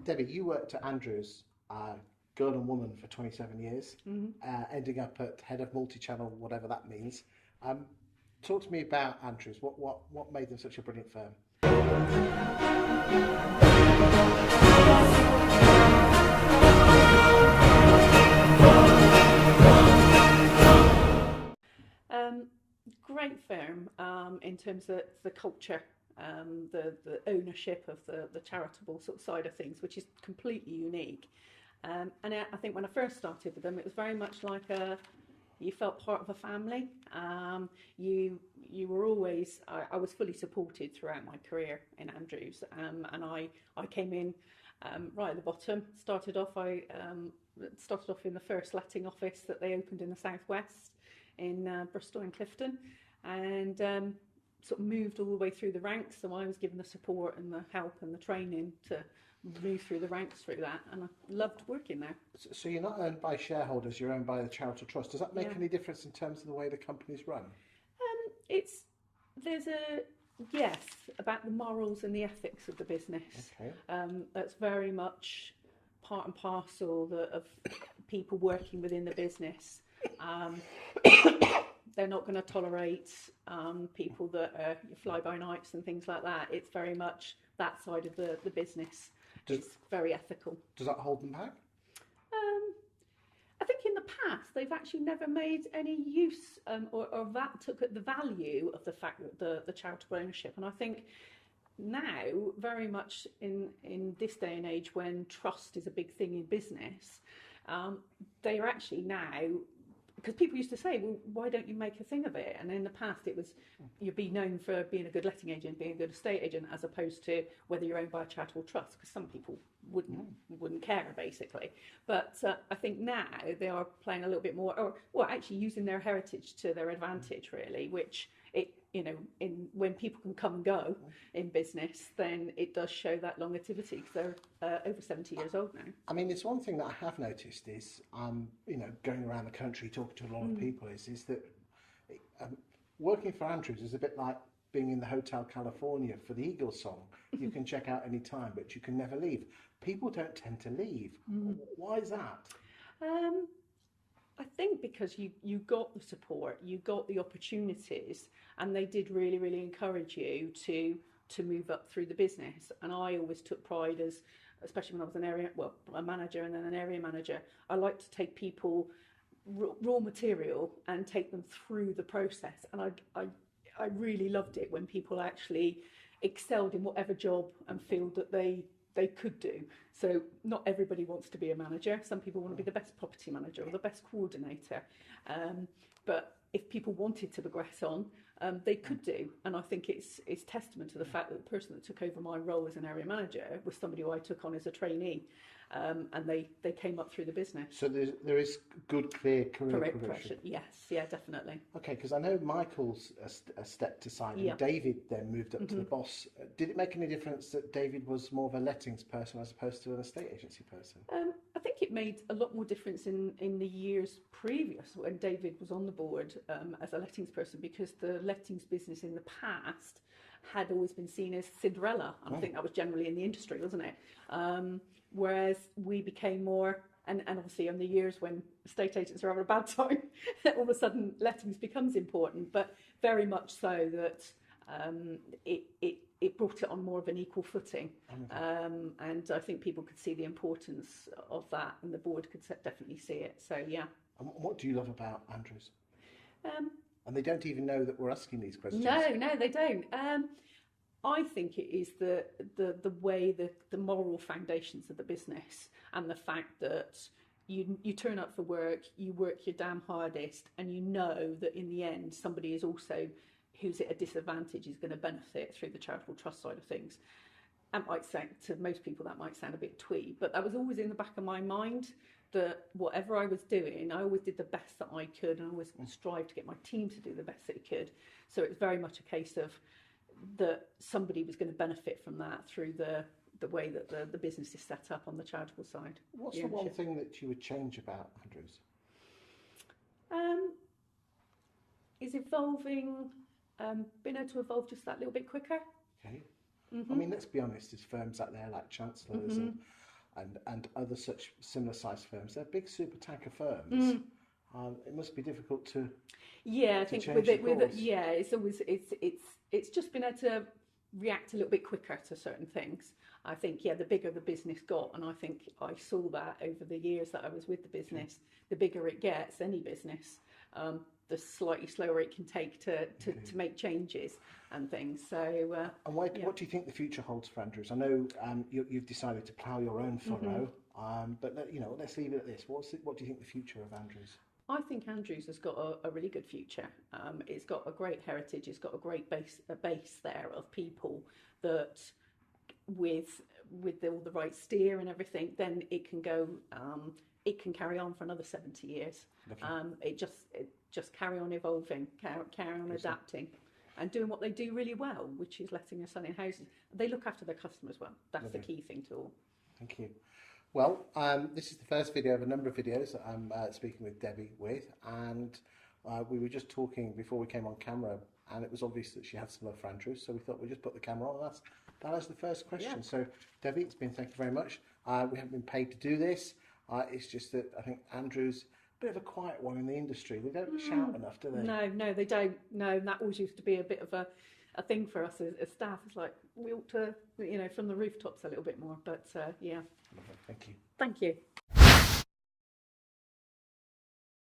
Debbie, you worked at Andrews, girl and woman for 27 years, ending up at Head of Multi-Channel, whatever that means. Talk to me about Andrews. What made them such a brilliant firm? Great firm in terms of the culture, the ownership of the charitable sort of side of things, which is completely unique. And I think when I first started with them, it was very much like you felt part of a family. You were always, I was fully supported throughout my career in Andrews, and I came in right at the bottom. Started off in the first letting office that they opened in the southwest in Bristol and Clifton, and sort of moved all the way through the ranks. So I was given the support and the help and the training to move through the ranks through that, and I loved working there. So you're not owned by shareholders, you're owned by the charitable trust. Does that make any difference in terms of the way the company's run? There's a yes about the morals and the ethics of the business. Okay. That's very much part and parcel of people working within the business. They're not going to tolerate people that are fly-by-nights and things like that. It's very much that side of the business. It's very ethical. Does that hold them back? I think in the past they've actually never made any use or that took at the value of the fact that the charitable ownership. And I think now, very much in this day and age when trust is a big thing in business, they are actually now, because people used to say, well, why don't you make a thing of it? And in the past it was, you'd be known for being a good letting agent, being a good estate agent, as opposed to whether you're owned by a charitable trust, because some people wouldn't care, basically. But I think now they are playing a little bit more, or actually using their heritage to their advantage, really, which when people can come and go in business, then it does show that longevity, because they're over 70 years old now. I mean, it's one thing that I have noticed is, going around the country talking to a lot of people is that working for Andrews is a bit like being in the Hotel California for the Eagles song. You can check out any time, but you can never leave. People don't tend to leave. Why is that? I think because you got the support, you got the opportunities, and they did really, really encourage you to move up through the business. And I always took pride, as especially when I was a manager and then an area manager, I like to take people raw material and take them through the process. And I really loved it when people actually excelled in whatever job and field that they could do. So not everybody wants to be a manager. Some people want to be the best property manager or the best coordinator. But if people wanted to progress on, they could do. And I think it's testament to the fact that the person that took over my role as an area manager was somebody who I took on as a trainee. And they came up through the business. So there is good, clear career progression. Yes, yeah, definitely. Okay, because I know Michael's stepped aside and David then moved up to the boss. Did it make any difference that David was more of a lettings person as opposed to an estate agency person? I think it made a lot more difference in the years previous when David was on the board as a lettings person, because the lettings business in the past had always been seen as Cinderella. And I think that was generally in the industry, wasn't it? Whereas we became more, and obviously in the years when estate agents are having a bad time, all of a sudden lettings becomes important, but very much so that it brought it on more of an equal footing. And I think people could see the importance of that, and the board could definitely see it. So, yeah. And what do you love about Andrews? And they don't even know that we're asking these questions. No, they don't. I think it is the way the moral foundations of the business, and the fact that you turn up for work, you work your damn hardest, and you know that in the end somebody is also who's at a disadvantage is going to benefit through the charitable trust side of things. That might sound, to most people, that might sound a bit twee, but that was always in the back of my mind, that whatever I was doing, I always did the best that I could, and I always strived to get my team to do the best that it could. So it's very much a case of that somebody was going to benefit from that through the way that the business is set up on the charitable side. What's the one thing that you would change about Andrews? Is evolving, being able to evolve just that little bit quicker. Okay. I mean, let's be honest, there's firms out there like Chancellors and and other such similar sized firms. They're big super tanker firms. It must be difficult to Yeah, I to think change with course. it, yeah, it's always it's just been able to react a little bit quicker to certain things. I think, yeah, the bigger the business got, and I think I saw that over the years that I was with the business, the bigger it gets, any business, the slightly slower it can take to make changes and things. So, And what yeah. do you think the future holds for Andrews? I know you've decided to plough your own furrow, but let's leave it at this. What do you think the future of Andrews? I think Andrews has got a really good future. It's got a great heritage. It's got a great base there of people that, with all the right steer and everything, then it can go. It can carry on for another 70 years. It just carry on evolving, carry on adapting, and doing what they do really well, which is letting and selling houses. They look after their customers well. That's the key thing to all. Thank you. Well, this is the first video of a number of videos that I'm speaking with Debbie with, and we were just talking before we came on camera, and it was obvious that she had some love for Andrews, so we thought we'd just put the camera on. That is the first question. Yeah. So, Debbie, thank you very much. We haven't been paid to do this. It's just that I think Andrews, a bit of a quiet one in the industry. They don't shout enough, do they? No, they don't. No, and that always used to be a bit of a thing for us as staff. It's like we ought to, from the rooftops a little bit more. But yeah. Thank you. Thank you.